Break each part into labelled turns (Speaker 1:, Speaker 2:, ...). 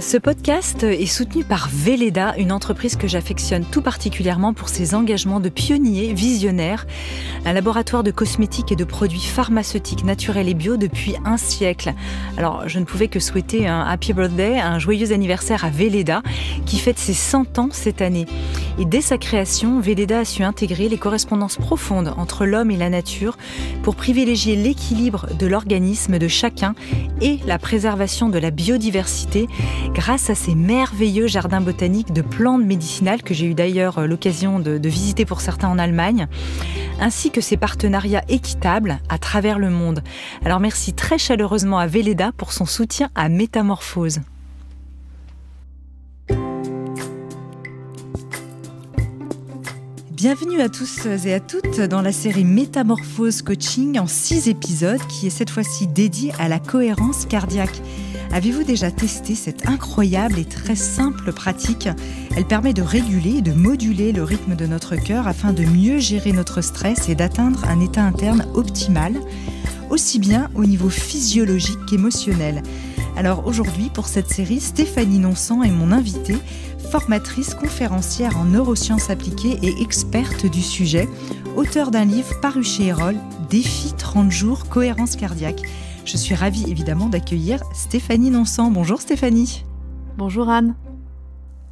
Speaker 1: Ce podcast est soutenu par Velleda, une entreprise que j'affectionne tout particulièrement pour ses engagements de pionniers visionnaires, un laboratoire de cosmétiques et de produits pharmaceutiques naturels et bio depuis un siècle. Alors, je ne pouvais que souhaiter un happy birthday, un joyeux anniversaire à Velleda, qui fête ses 100 ans cette année. Et dès sa création, Velleda a su intégrer les correspondances profondes entre l'homme et la nature pour privilégier l'équilibre de l'organisme de chacun et la préservation de la biodiversité grâce à ces merveilleux jardins botaniques de plantes médicinales que j'ai eu d'ailleurs l'occasion de visiter pour certains en Allemagne, ainsi que ces partenariats équitables à travers le monde. Alors merci très chaleureusement à Velleda pour son soutien à Métamorphose. Bienvenue à tous et à toutes dans la série Métamorphose Coaching en 6 épisodes qui est cette fois-ci dédiée à la cohérence cardiaque. Avez-vous déjà testé cette incroyable et très simple pratique ? Elle permet de réguler et de moduler le rythme de notre cœur afin de mieux gérer notre stress et d'atteindre un état interne optimal, aussi bien au niveau physiologique qu'émotionnel. Alors aujourd'hui, pour cette série, Stéphanie Nonsan est mon invitée, formatrice, conférencière en neurosciences appliquées et experte du sujet, auteure d'un livre paru chez Erol, Défi 30 jours, cohérence cardiaque. Je suis ravie évidemment d'accueillir Stéphanie Nonsan. Bonjour Stéphanie.
Speaker 2: Bonjour Anne.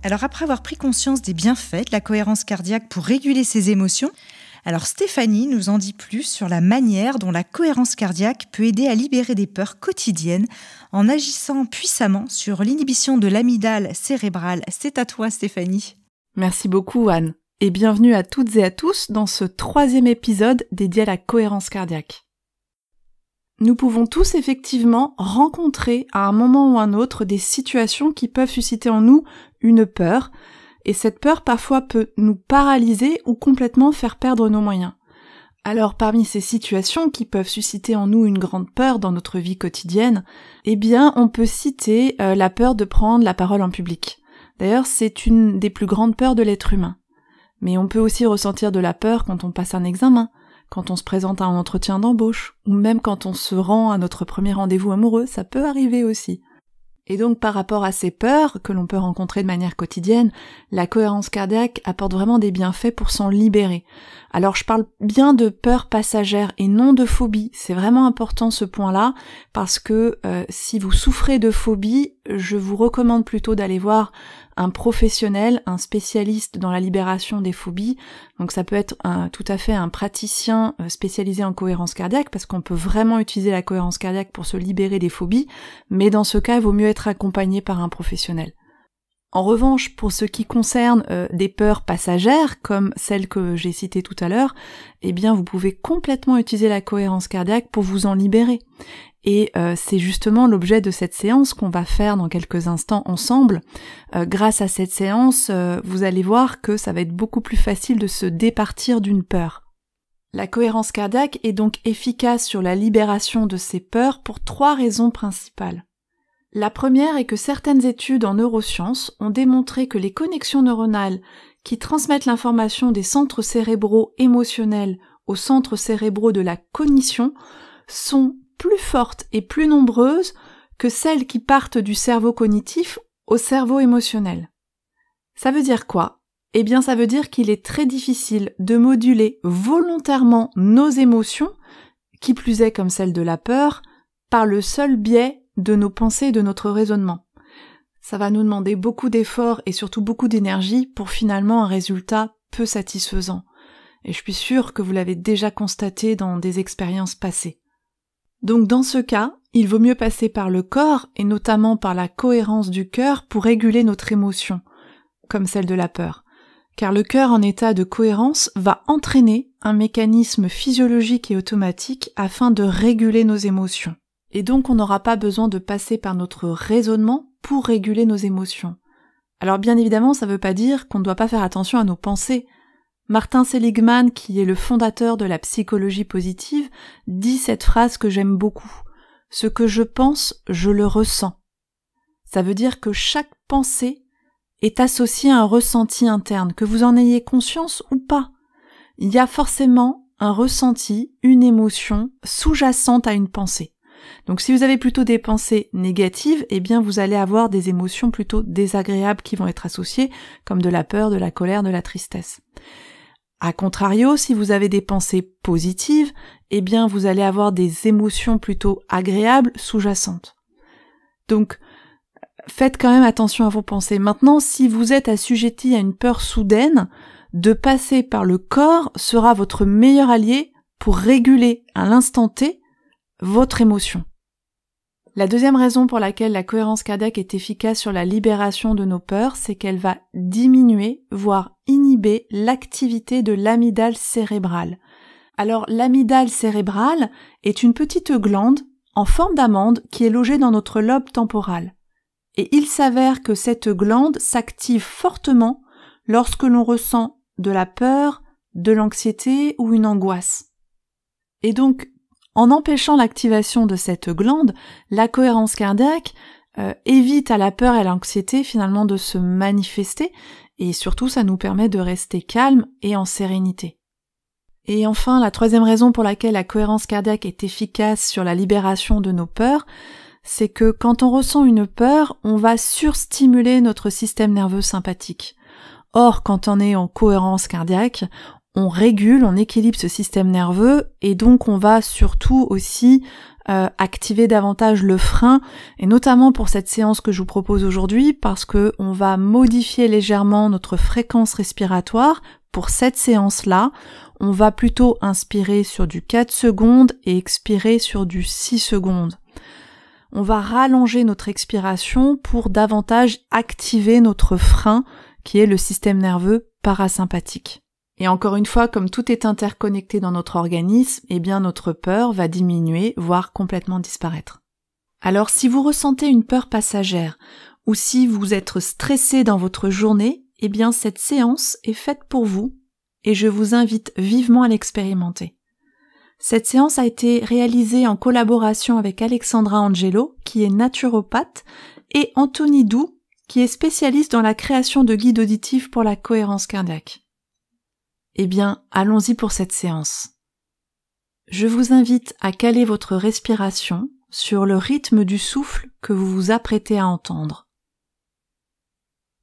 Speaker 1: Alors après avoir pris conscience des bienfaits de la cohérence cardiaque pour réguler ses émotions, alors Stéphanie nous en dit plus sur la manière dont la cohérence cardiaque peut aider à libérer des peurs quotidiennes en agissant puissamment sur l'inhibition de l'amygdale cérébrale. C'est à toi Stéphanie.
Speaker 2: Merci beaucoup Anne et bienvenue à toutes et à tous dans ce 3e épisode dédié à la cohérence cardiaque. Nous pouvons tous effectivement rencontrer à un moment ou un autre des situations qui peuvent susciter en nous une peur, et cette peur parfois peut nous paralyser ou complètement faire perdre nos moyens. Alors parmi ces situations qui peuvent susciter en nous une grande peur dans notre vie quotidienne, eh bien on peut citer la peur de prendre la parole en public. D'ailleurs c'est une des plus grandes peurs de l'être humain. Mais on peut aussi ressentir de la peur quand on passe un examen, quand on se présente à un entretien d'embauche, ou même quand on se rend à notre premier rendez-vous amoureux, ça peut arriver aussi. Et donc par rapport à ces peurs que l'on peut rencontrer de manière quotidienne, la cohérence cardiaque apporte vraiment des bienfaits pour s'en libérer. Alors je parle bien de peur passagère et non de phobie, c'est vraiment important ce point-là, parce que si vous souffrez de phobie, je vous recommande plutôt d'aller voir un professionnel, un spécialiste dans la libération des phobies. Donc ça peut être tout à fait un praticien spécialisé en cohérence cardiaque, parce qu'on peut vraiment utiliser la cohérence cardiaque pour se libérer des phobies, mais dans ce cas, il vaut mieux être accompagné par un professionnel. En revanche, pour ce qui concerne des peurs passagères, comme celles que j'ai citées tout à l'heure, eh bien vous pouvez complètement utiliser la cohérence cardiaque pour vous en libérer. Et c'est justement l'objet de cette séance qu'on va faire dans quelques instants ensemble. Grâce à cette séance, vous allez voir que ça va être beaucoup plus facile de se départir d'une peur. La cohérence cardiaque est donc efficace sur la libération de ces peurs pour 3 raisons principales. La première est que certaines études en neurosciences ont démontré que les connexions neuronales qui transmettent l'information des centres cérébraux émotionnels aux centres cérébraux de la cognition sont plus fortes et plus nombreuses que celles qui partent du cerveau cognitif au cerveau émotionnel. Ça veut dire quoi ? Eh bien ça veut dire qu'il est très difficile de moduler volontairement nos émotions, qui plus est comme celle de la peur, par le seul biais de nos pensées et de notre raisonnement. Ça va nous demander beaucoup d'efforts et surtout beaucoup d'énergie pour finalement un résultat peu satisfaisant. Et je suis sûre que vous l'avez déjà constaté dans des expériences passées. Donc dans ce cas, il vaut mieux passer par le corps et notamment par la cohérence du cœur pour réguler notre émotion, comme celle de la peur. Car le cœur en état de cohérence va entraîner un mécanisme physiologique et automatique afin de réguler nos émotions. Et donc on n'aura pas besoin de passer par notre raisonnement pour réguler nos émotions. Alors bien évidemment, ça ne veut pas dire qu'on ne doit pas faire attention à nos pensées. Martin Seligman, qui est le fondateur de la psychologie positive, dit cette phrase que j'aime beaucoup. « Ce que je pense, je le ressens ». Ça veut dire que chaque pensée est associée à un ressenti interne, que vous en ayez conscience ou pas. Il y a forcément un ressenti, une émotion sous-jacente à une pensée. Donc si vous avez plutôt des pensées négatives, eh bien vous allez avoir des émotions plutôt désagréables qui vont être associées, comme de la peur, de la colère, de la tristesse. A contrario, si vous avez des pensées positives, eh bien vous allez avoir des émotions plutôt agréables sous-jacentes. Donc faites quand même attention à vos pensées. Maintenant, si vous êtes assujetti à une peur soudaine, de passer par le corps sera votre meilleur allié pour réguler à l'instant T votre émotion. La deuxième raison pour laquelle la cohérence cardiaque est efficace sur la libération de nos peurs, c'est qu'elle va diminuer, voire inhiber l'activité de l'amygdale cérébrale. Alors l'amygdale cérébrale est une petite glande en forme d'amande qui est logée dans notre lobe temporal. Et il s'avère que cette glande s'active fortement lorsque l'on ressent de la peur, de l'anxiété ou une angoisse. Et donc, en empêchant l'activation de cette glande, la cohérence cardiaque évite à la peur et à l'anxiété finalement de se manifester, et surtout ça nous permet de rester calme et en sérénité. Et enfin, la troisième raison pour laquelle la cohérence cardiaque est efficace sur la libération de nos peurs, c'est que quand on ressent une peur, on va surstimuler notre système nerveux sympathique. Or, quand on est en cohérence cardiaque, on régule, on équilibre ce système nerveux et donc on va surtout aussi activer davantage le frein, et notamment pour cette séance que je vous propose aujourd'hui, parce que on va modifier légèrement notre fréquence respiratoire. Pour cette séance-là, on va plutôt inspirer sur du 4 secondes et expirer sur du 6 secondes. On va rallonger notre expiration pour davantage activer notre frein, qui est le système nerveux parasympathique. Et encore une fois, comme tout est interconnecté dans notre organisme, eh bien notre peur va diminuer, voire complètement disparaître. Alors si vous ressentez une peur passagère, ou si vous êtes stressé dans votre journée, eh bien cette séance est faite pour vous, et je vous invite vivement à l'expérimenter. Cette séance a été réalisée en collaboration avec Alexandra Angelo, qui est naturopathe, et Anthony Doux, qui est spécialiste dans la création de guides auditifs pour la cohérence cardiaque. Eh bien, allons-y pour cette séance. Je vous invite à caler votre respiration sur le rythme du souffle que vous vous apprêtez à entendre.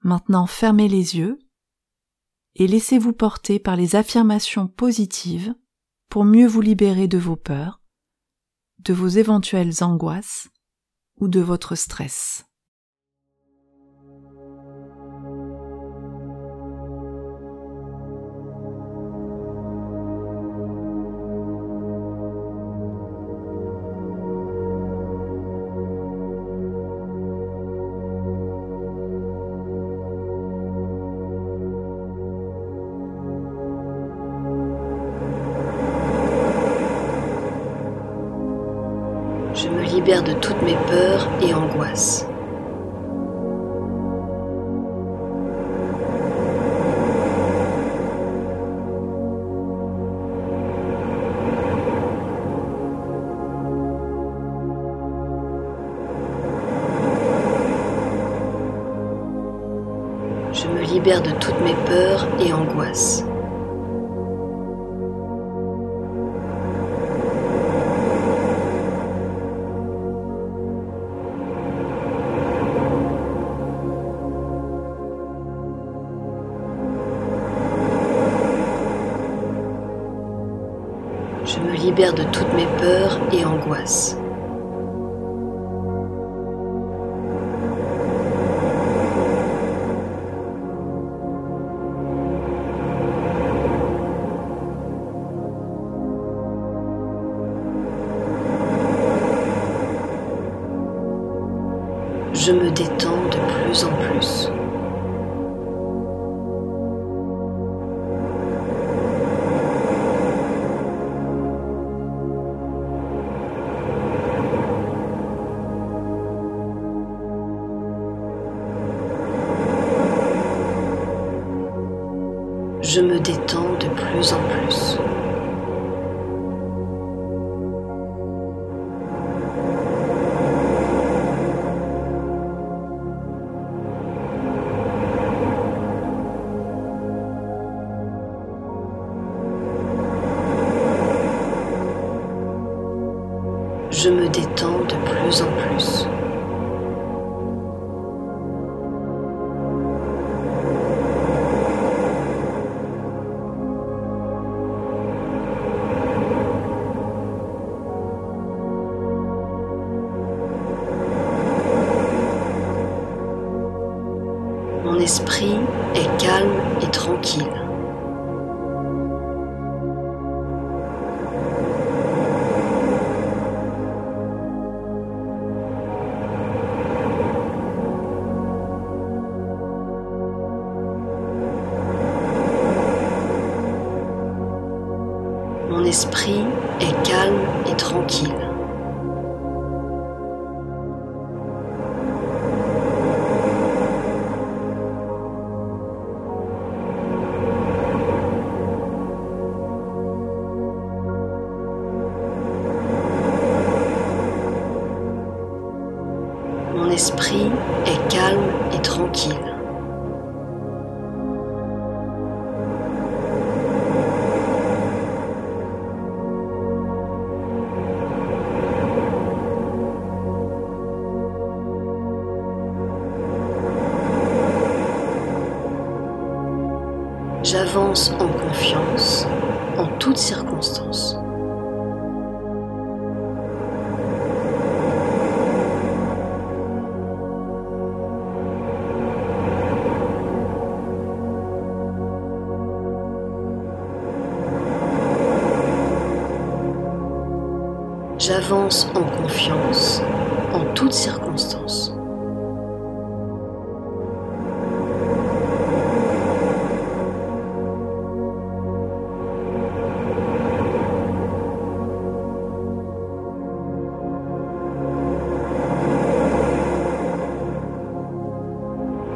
Speaker 2: Maintenant, fermez les yeux et laissez-vous porter par les affirmations positives pour mieux vous libérer de vos peurs, de vos éventuelles angoisses ou de votre stress.
Speaker 3: Je me libère de toutes mes peurs et angoisses. Je me libère de toutes mes peurs et angoisses. Je me libère de toutes mes peurs et angoisses. Je me détends de plus en plus. Je me détends de plus en plus. Je Je me détends de plus en plus. Mon esprit est calme et tranquille. Mon esprit est calme et tranquille. Mon esprit est calme et tranquille. J'avance en confiance en toutes circonstances. J'avance en confiance en toutes circonstances.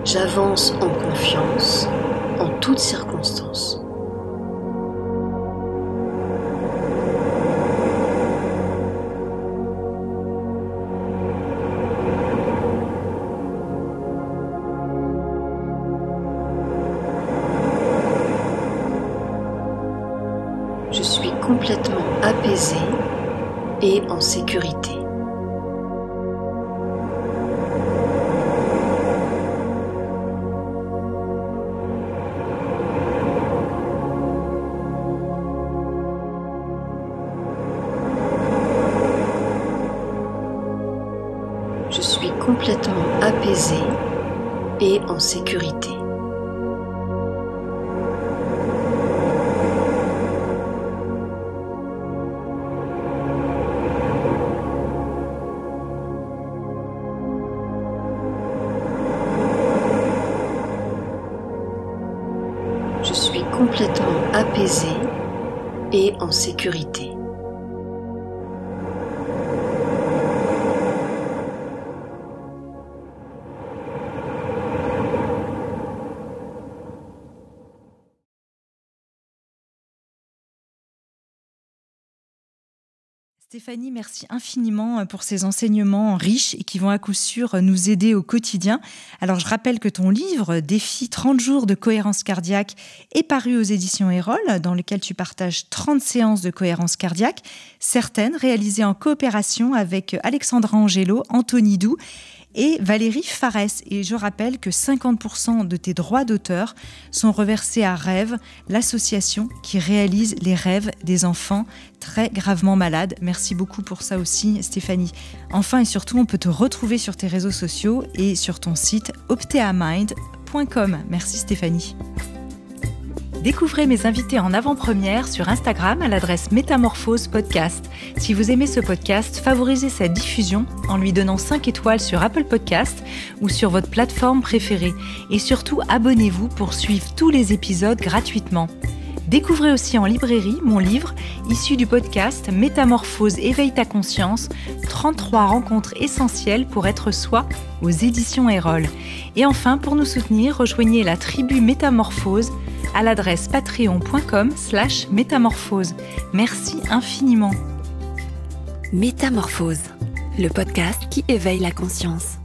Speaker 3: J'avance en confiance en toutes circonstances. Je suis complètement apaisée et en sécurité. Je suis complètement apaisée et en sécurité. Je suis complètement apaisée et en sécurité.
Speaker 1: Stéphanie, merci infiniment pour ces enseignements riches et qui vont à coup sûr nous aider au quotidien. Alors, je rappelle que ton livre, Défi 30 jours de cohérence cardiaque, est paru aux éditions Erol, dans lequel tu partages 30 séances de cohérence cardiaque, certaines réalisées en coopération avec Alexandra Angelo, Anthony Doux et Valérie Farès. Et je rappelle que 50% de tes droits d'auteur sont reversés à Rêve, l'association qui réalise les rêves des enfants très gravement malades. Merci beaucoup pour ça aussi, Stéphanie. Enfin et surtout, on peut te retrouver sur tes réseaux sociaux et sur ton site opteamind.com. Merci Stéphanie. Découvrez mes invités en avant-première sur Instagram à l'adresse Métamorphose Podcast. Si vous aimez ce podcast, favorisez sa diffusion en lui donnant 5 étoiles sur Apple Podcast ou sur votre plateforme préférée. Et surtout, abonnez-vous pour suivre tous les épisodes gratuitement. Découvrez aussi en librairie mon livre, issu du podcast Métamorphose, éveille ta conscience, 33 rencontres essentielles pour être soi aux éditions Erol. Et enfin, pour nous soutenir, rejoignez la tribu Métamorphose à l'adresse patreon.com/métamorphose. Merci infiniment.
Speaker 4: Métamorphose, le podcast qui éveille la conscience.